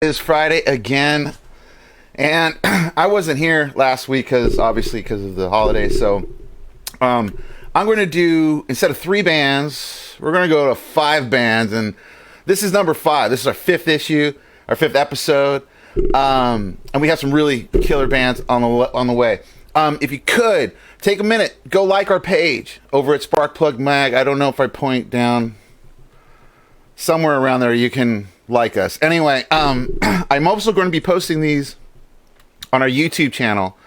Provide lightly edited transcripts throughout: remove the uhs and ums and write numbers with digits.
Is Friday again, and I wasn't here last week because of the holidays. So I'm going to do, instead of 3 bands, we're going to go to 5 bands, and this is number 5. This is our 5th issue, our 5th episode, and we have some really killer bands on the way. If you could take a minute, go like our page over at Sparkplug Mag. I don't know if I point down somewhere around there. You can like us. Anyway, I'm also going to be posting these on our YouTube channel.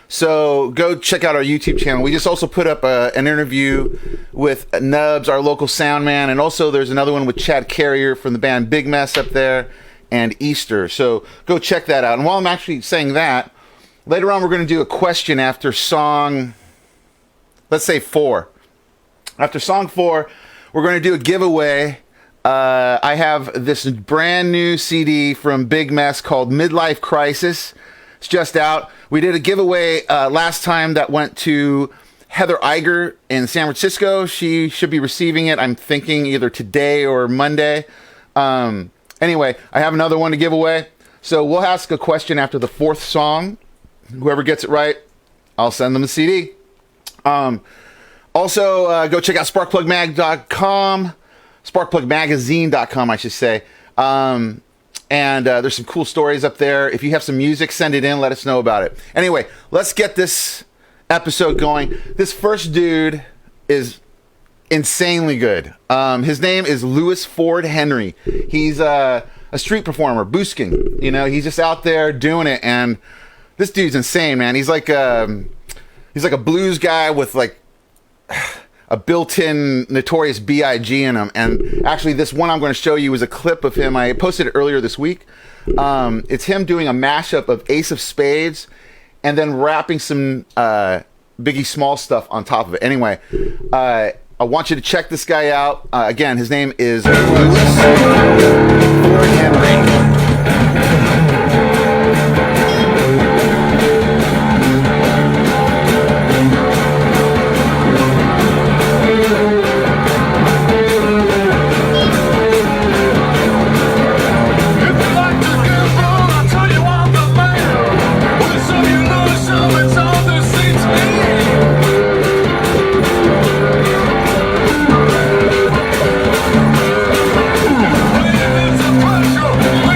So go check out our YouTube channel. We just also put up an interview with Nubs, our local sound man, and also there's another one with Chad Carrier from the band Big Mess up there, and Easter. So go check that out. And while I'm actually saying that, later on we're going to do a question after song, let's say 4. After song 4, we're going to do a giveaway. I have this brand new CD from Big Mess called Midlife Crisis. It's just out. We did a giveaway last time that went to Heather Iger in San Francisco. She should be receiving it, I'm thinking, either today or Monday. Anyway, I have another one to give away. So we'll ask a question after the 4th song. Whoever gets it right, I'll send them a CD. Also, go check out sparkplugmag.com. SparkplugMagazine.com, I should say. And there's some cool stories up there. If you have some music, send it in. Let us know about it. Anyway, let's get this episode going. This first dude is insanely good. His name is Louis Ford Henry. He's a street performer, busking. You know, he's just out there doing it. And this dude's insane, man. He's like a blues guy with like a built-in Notorious B.I.G. in him. And actually, this one I'm going to show you is a clip of him. I posted it earlier this week. It's him doing a mashup of Ace of Spades and then rapping some Biggie Small stuff on top of it. Anyway, I want you to check this guy out. Again, his name is Louis Ford Henry. Pressure.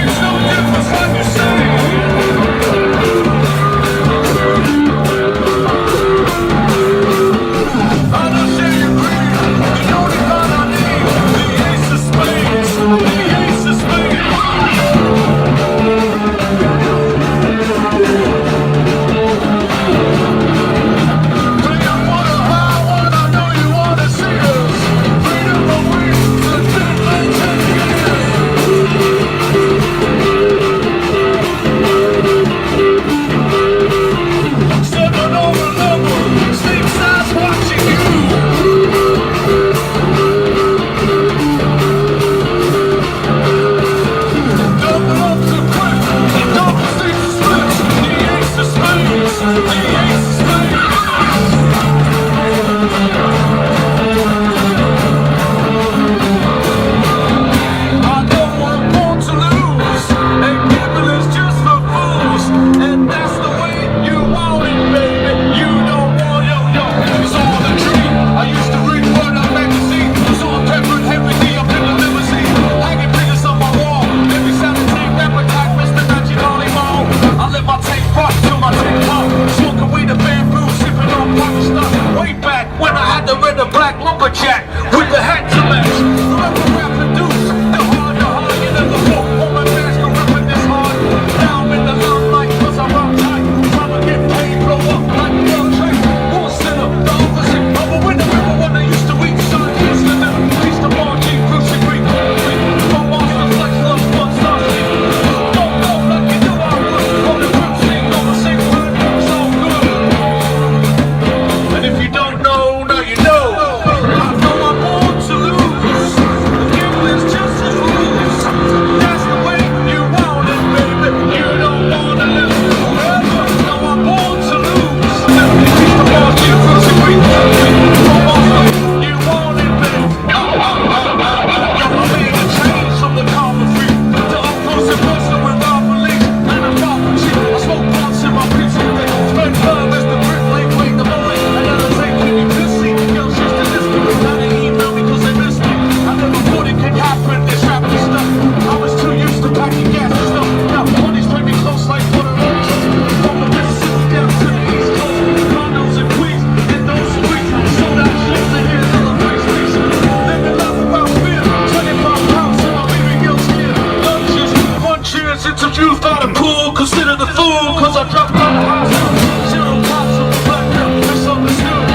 innocence of youth by the pool. Consider the fool, cause I dropped out of high school. Zero cops of the black girl, misunderstood.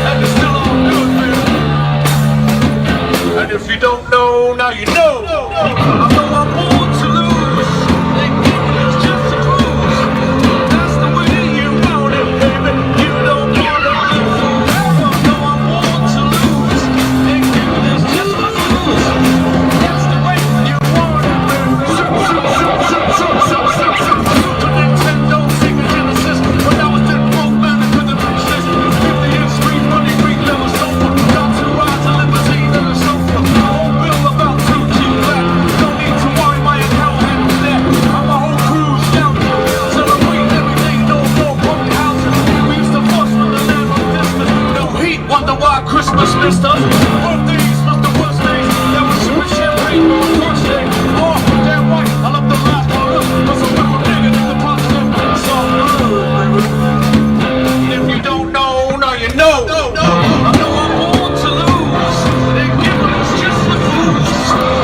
And it's still all good, man. And if you don't know, now you know. I know I'm born to lose. They give us just a cruise. That's the way you want it, baby. You don't want to live forever. No, I'm born to lose. They give us just a cruise. That's the way you want it, baby. Super Nintendo, Sega Genesis. When I was that broke man, I couldn't resist. 50-inch street money, Greek level sofa. Got two rides, a limousine, and a sofa. Whole bill about 2G black. Don't need to worry, my account handles that. I'm a whole cruise down there. Celebrate every day, no more broken houses. We used to fuss with the land of distance. No heat, wonder why Christmas missed us. Birthdays, Mr. Wednesdays. That was super champagne on Thursday. Oh, damn right, I love the last one. Cause I'm a nigga in the positive. It's all good, baby. If you don't know, now you know. I know I'm born to lose. They give us just the fools.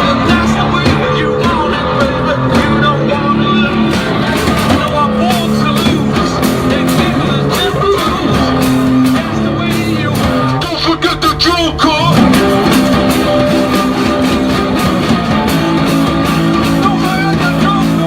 And that's the way you want it, baby. You don't want to lose. I know I'm born to lose. They give us just the fools. That's the way you want it. Don't forget the drill core. Don't forget the drill core.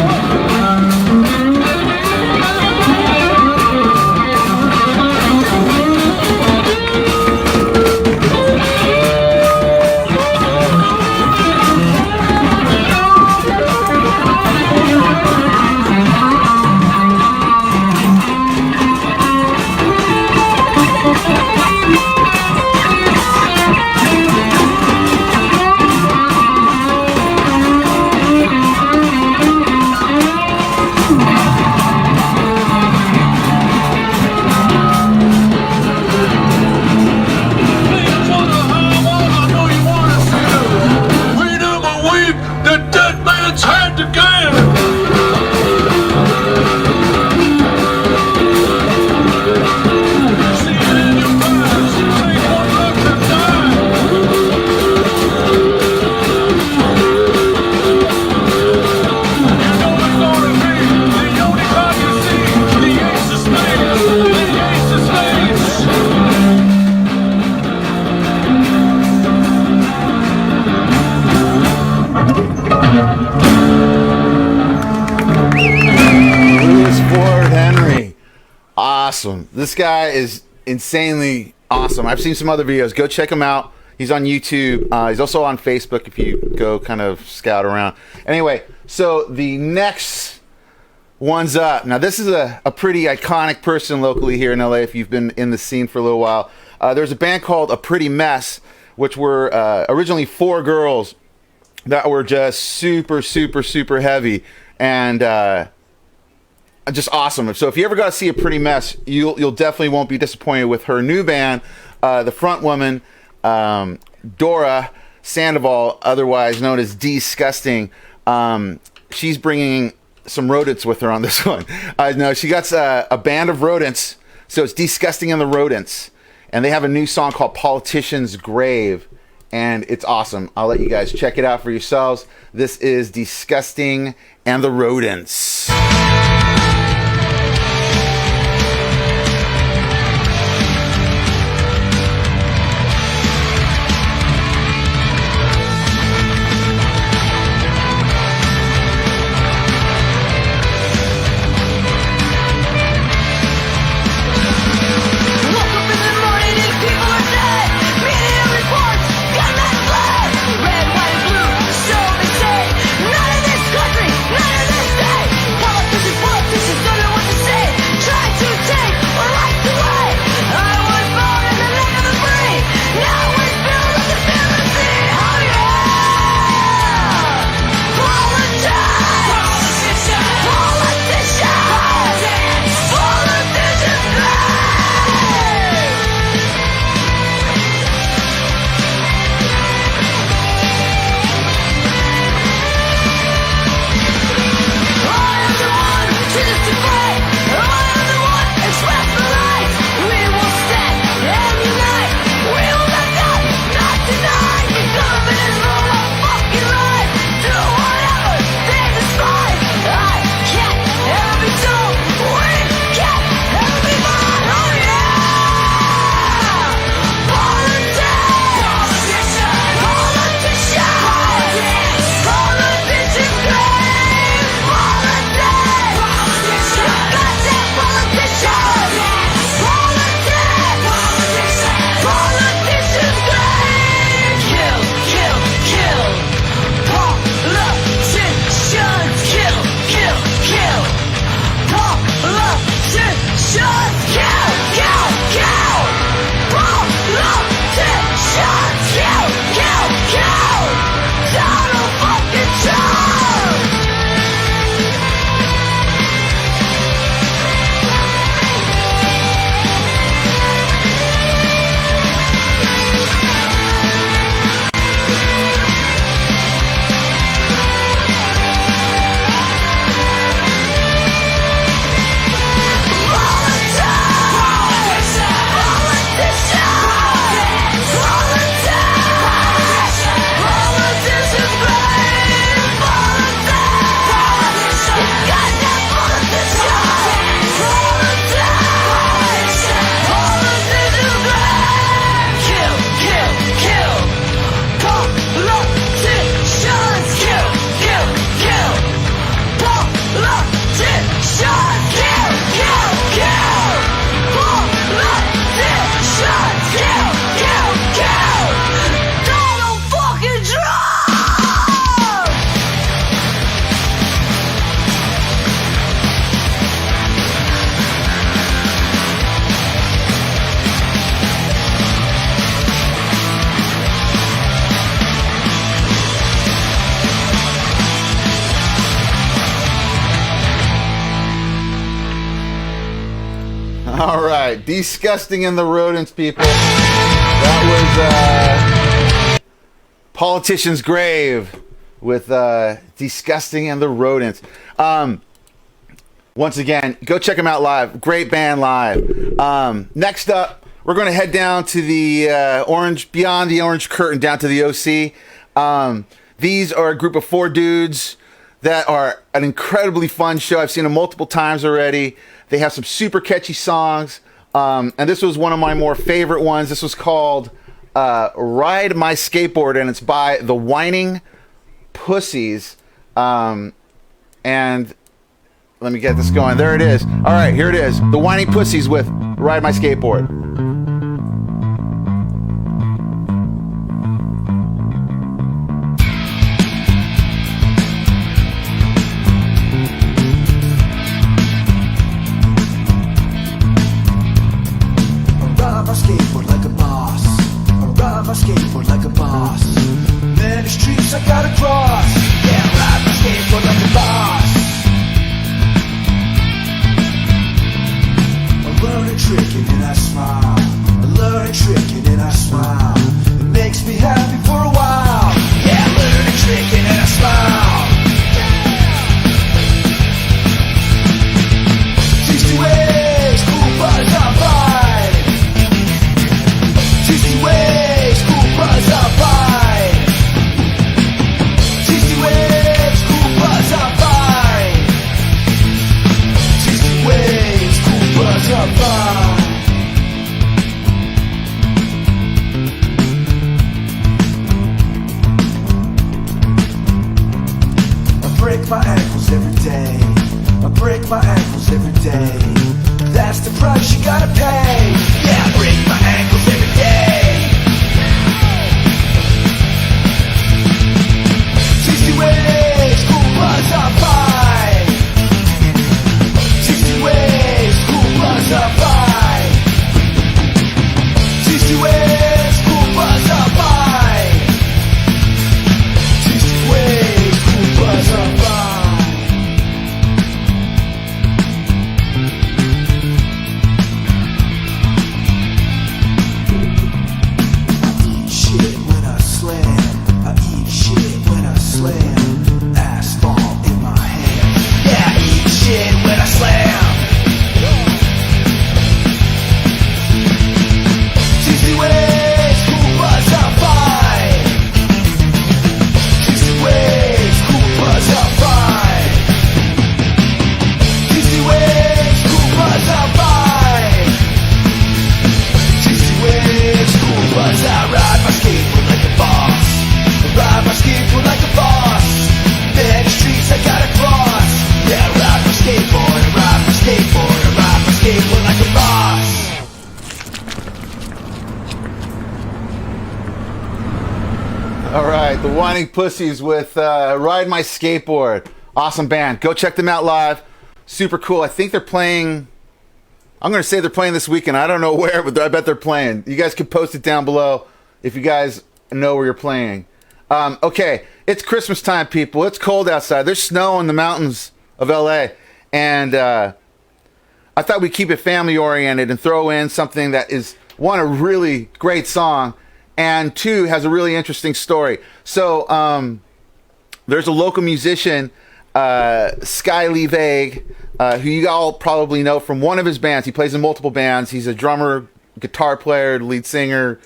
The dead man's hand again. See it in your eyes. Take one look and die. You know it's gonna be the only time you see the ace of spades. The ace of spades. Louis Ford Henry. Awesome. This guy is insanely awesome. I've seen some other videos. Go check him out. He's on YouTube. He's also on Facebook if you go kind of scout around. Anyway, so the next one's up. Now, this is a pretty iconic person locally here in LA if you've been in the scene for a little while. There's a band called A Pretty Mess, which were originally 4 girls that were just super, super, super heavy and just awesome. So if you ever got to see A Pretty Mess, you'll definitely won't be disappointed with her new band. The front woman, Dora Sandoval, otherwise known as Disgusting. She's bringing some rodents with her on this one. No, she got a band of rodents. So it's Disgusting and the Rodents. And they have a new song called Politician's Grave. And it's awesome. I'll let you guys check it out for yourselves. This is Disgusting and the Rodents. Red, white, blue, so they say. None of this country, none of this state. right, Disgusting and the Rodents, people. That was Politician's Grave with Disgusting and the Rodents. Once again, go check them out live. Great band live. Next up, we're going to head down to the beyond the orange curtain, down to the OC. These are a group of 4 dudes that are an incredibly fun show. I've seen them multiple times already. They have some super catchy songs. And this was one of my more favorite ones. This was called Ride My Skateboard, and it's by the Whining Pussies. And let me get this going. There it is. All right, here it is. The Whining Pussies with Ride My Skateboard. Ride my skateboard like a boss. I ride my skateboard like a boss. Many streets I gotta cross. Yeah, ride my skateboard like a boss. I learn a trick and then I smile. I learn a trick and then I smile. It makes me happy for a while. Yeah, I learn a trick and then I smile. 60 ways, cool buzz on vibe. 60 ways, cool buzz on vibe. 60 ways, cool buzz on vibe. 60 ways, cool buzz on vibe. I break my ankles every day. I break my ankles every day. That's the price you gotta pay. Yeah, I break my ankles every day. 60 ways, cool buzz on vibe. 60 ways, cool buzz on vibe. 60 ways, cool buzz on vibe. 60 ways, cool buzz on vibe. Eat shit when I slam. I eat shit when I slam. Asphalt in my hand. Yeah, I eat shit when I slam. 60 ways, cool buzz on vibe. 60 ways, cool buzz on vibe. 60 ways, cool buzz on vibe. 60 ways, cool buzz. I ride my skateboard like a boss. I ride my skateboard like a boss. Many streets I gotta cross. Yeah, I ride my skateboard. I ride my skateboard. I ride my skateboard like a boss. All right, the Whining Pussies with Ride My Skateboard. Awesome band. Go check them out live. Super cool. I think they're playing... I'm going to say they're playing this weekend. I don't know where, but I bet they're playing. You guys can post it down below if you guys know where you're playing. Okay, it's Christmas time, people. It's cold outside. There's snow in the mountains of LA. And I thought we'd keep it family-oriented and throw in something that is, one, a really great song, and two, has a really interesting story. So there's a local musician, Sky Lee Vague, who you all probably know from one of his bands. He plays in multiple bands. He's a drummer, guitar player, lead singer,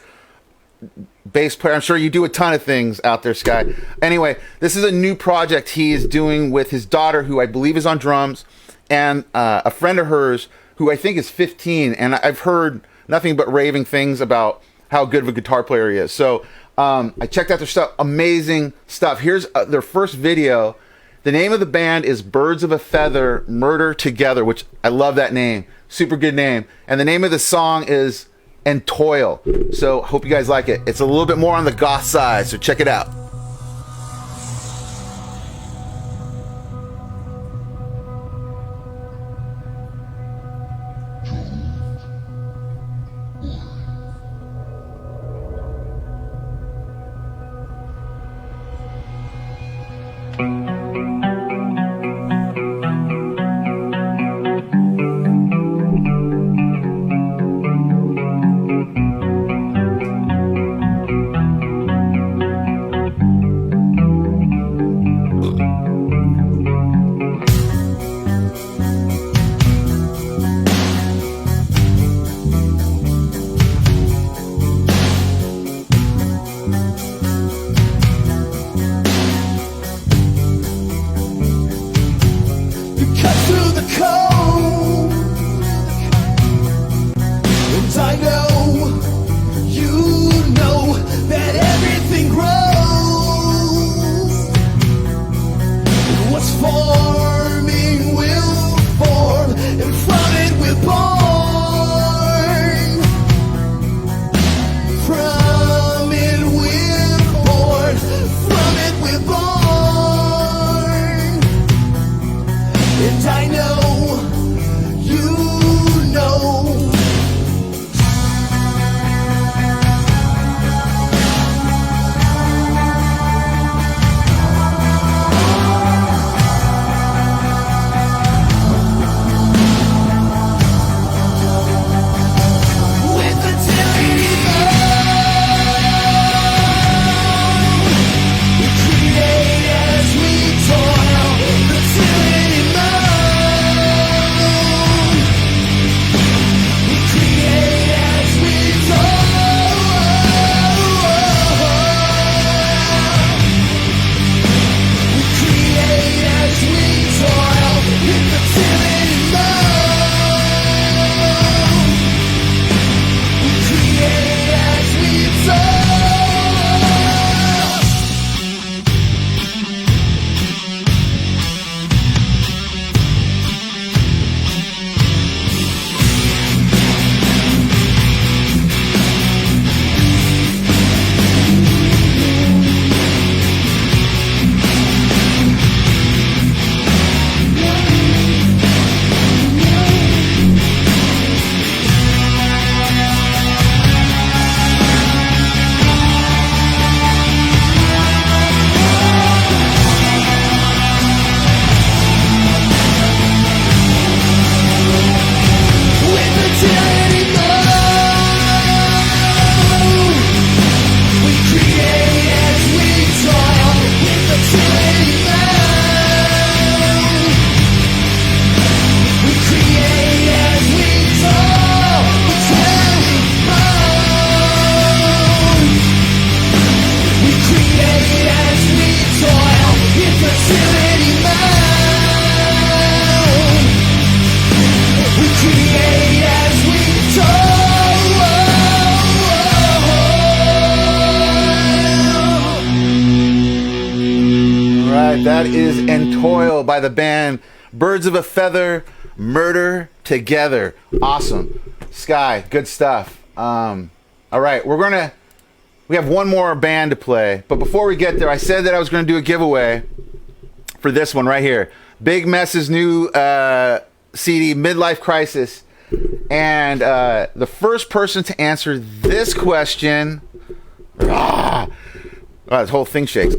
bass player. I'm sure you do a ton of things out there, Sky. Anyway, this is a new project he is doing with his daughter, who I believe is on drums, and a friend of hers who I think is 15. And I've heard nothing but raving things about how good of a guitar player he is. So I checked out their stuff. Amazing stuff. Here's their first video. The name of the band is Birds of a Feather Murder Together, which I love that name. Super good name. And the name of the song is And Toil. So hope you guys like it. It's a little bit more on the goth side, so check it out. and I know you know. With the tyranny we create as we toil. The tyranny we create as we toil. We create as we toil. With the tyranny we create as we toil. With the tyranny we create as we toil. With the tyranny we create as we toil. The tyranny we create as we toil. With the tyranny we create as we toil. All right, that is "Entoil" by the band Birds of a Feather, Murder Together. Awesome. Sky, good stuff. All right, we have one more band to play, but before we get there, I said that I was gonna do a giveaway for this one right here. Big Mess's new CD, Midlife Crisis. And the first person to answer this question, this whole thing shakes,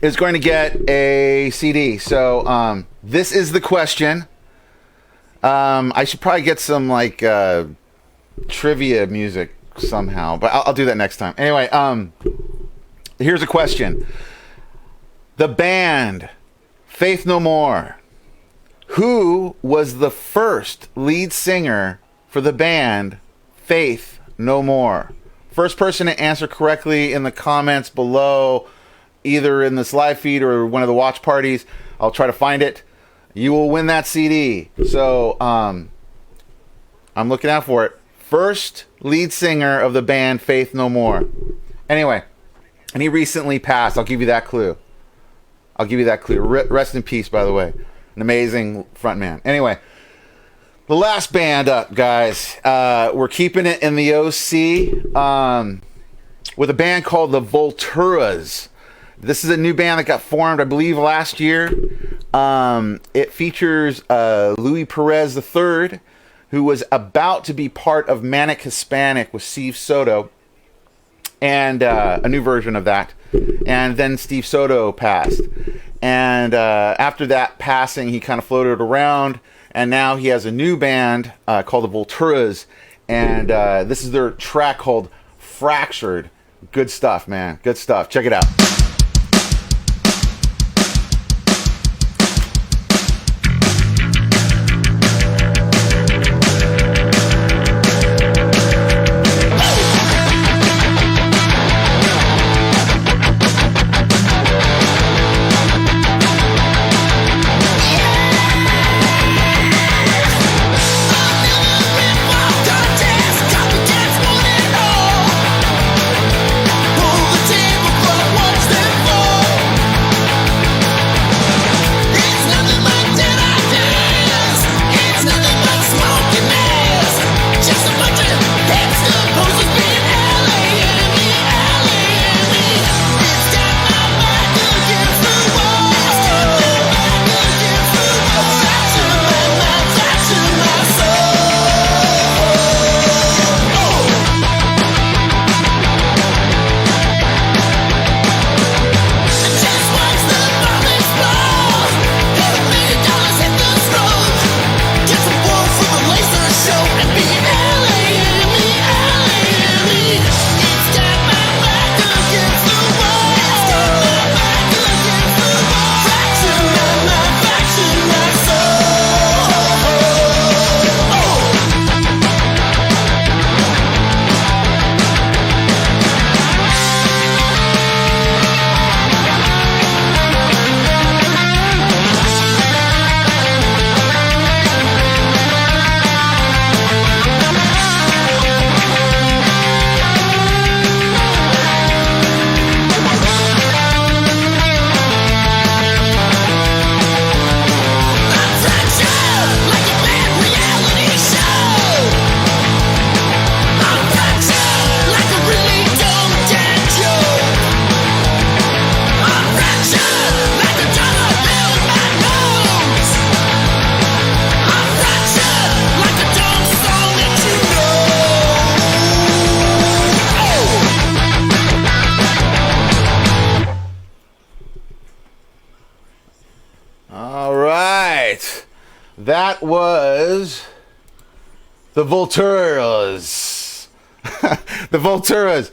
is going to get a CD. So this is the question. I should probably get some like trivia music somehow, but I'll do that next time. Anyway, here's a question. The band Faith No More, who was the first lead singer for the band Faith No More? First person to answer correctly in the comments below, either in this live feed or one of the watch parties, I'll try to find it. You will win that CD. So I'm looking out for it. First lead singer of the band Faith No More. Anyway, and he recently passed. I'll give you that clue. Rest in peace, by the way. An amazing frontman. Anyway, the last band up, guys. We're keeping it in the OC with a band called the VULTURAS. This is a new band that got formed, I believe, last year. It features Louis Perez III, who was about to be part of Manic Hispanic with Steve Soto, and a new version of that. And then Steve Soto passed. And after that passing, he kind of floated around. And now he has a new band called the VULTURAS. And this is their track called Fractured. Good stuff, man. Good stuff. Check it out. Pull the table for the ones that right. That was the VULTURAS. The VULTURAS.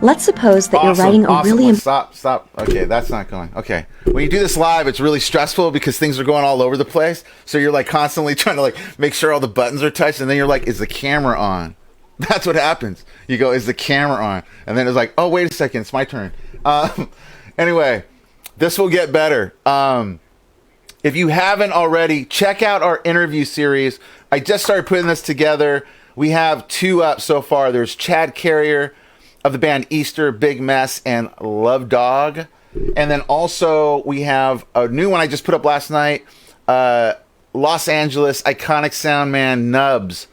Let's suppose that you're Awesome, writing a awesome. really Stop. Okay, that's not going. Okay. When you do this live, it's really stressful because things are going all over the place. So you're like constantly trying to like make sure all the buttons are touched, and then you're like, is the camera on? That's what happens. You go, is the camera on? And then it's like, oh, wait a second, it's my turn. Anyway, this will get better. If you haven't already, check out our interview series. I just started putting this together. We have 2 up so far. There's Chad Carrier of the band Easter, Big Mess, and Love Dog. And then also we have a new one I just put up last night. Los Angeles iconic sound man Nubs.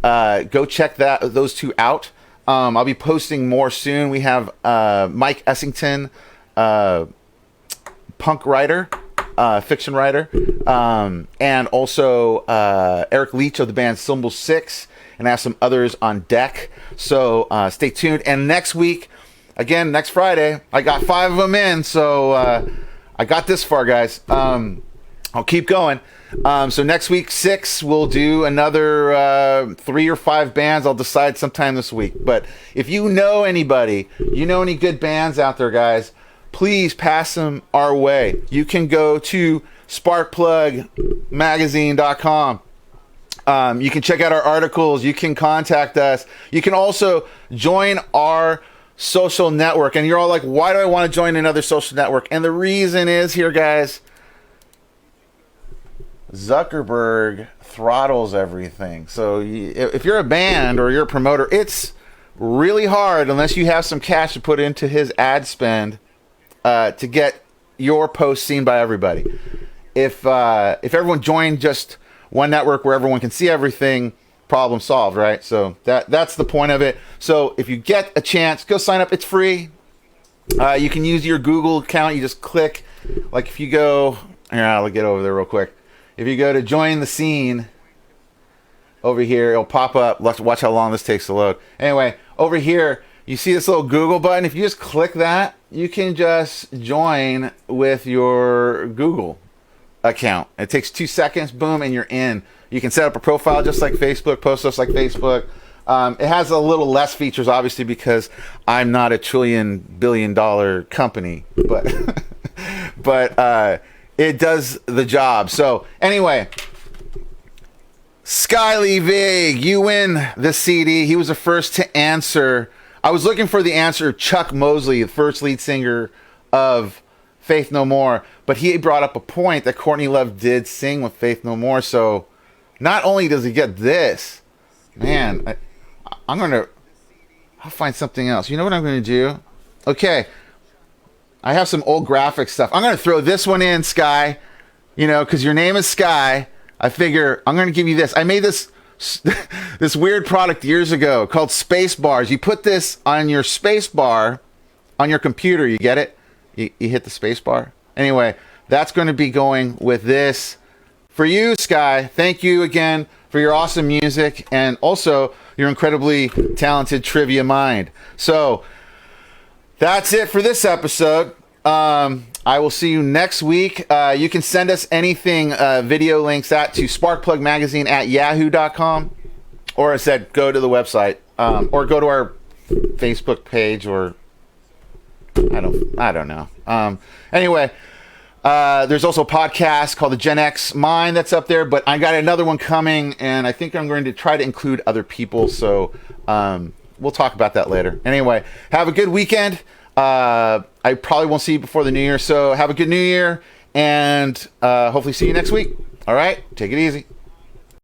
Go check those 2 out. I'll be posting more soon. We have Mike Essington, punk writer, fiction writer, and also Eric Leach of the band Symbol 6, and I have some others on deck. So stay tuned. And next week, again, next Friday, I got 5 of them in. So I got this far, guys. I'll keep going. So next week, 6, we'll do another 3 or 5 bands. I'll decide sometime this week. But if you know anybody, you know any good bands out there, guys, please pass them our way. You can go to sparkplugmagazine.com. You can check out our articles. You can contact us. You can also join our social network. And you're all like, why do I want to join another social network? And the reason is here, guys, Zuckerberg throttles everything. So if you're a band or you're a promoter, it's really hard unless you have some cash to put into his ad spend to get your post seen by everybody. If everyone joined just one network where everyone can see everything, problem solved, right? So that's the point of it. So if you get a chance, go sign up. It's free. You can use your Google account. You just click, like if you go, here, I'll get over there real quick. If you go to join the scene over here, it'll pop up. Let's watch how long this takes to load. Anyway, over here, you see this little Google button. If you just click that, you can just join with your Google account. It takes 2 seconds, boom, and you're in. You can set up a profile just like Facebook, post just like Facebook. It has a little less features, obviously, because I'm not a $1 trillion company, but but it does the job. So anyway, Skyly Vig, you win the CD. He was the first to answer. I was looking for the answer of Chuck Mosley, the first lead singer of Faith No More, but he brought up a point that Courtney Love did sing with Faith No More. So not only does he get this, man, I'll find something else. You know what I'm going to do? Okay. I have some old graphic stuff. I'm going to throw this one in, Sky, because your name is Sky. I figure I'm going to give you this. I made this this weird product years ago called Space Bars. You put this on your space bar on your computer. You get it? You hit the space bar. Anyway, that's going to be going with this. For you, Sky, thank you again for your awesome music and also your incredibly talented trivia mind. So that's it for this episode. I will see you next week. You can send us anything, video links to sparkplugmagazine@yahoo.com. Or I said, go to the website. Or go to our Facebook page, or I don't know. Anyway, there's also a podcast called the Gen X Mind that's up there, but I got another one coming, and I think I'm going to try to include other people, so we'll talk about that later. Anyway, have a good weekend. I probably won't see you before the new year, so have a good new year, and hopefully see you next week. All right, take it easy.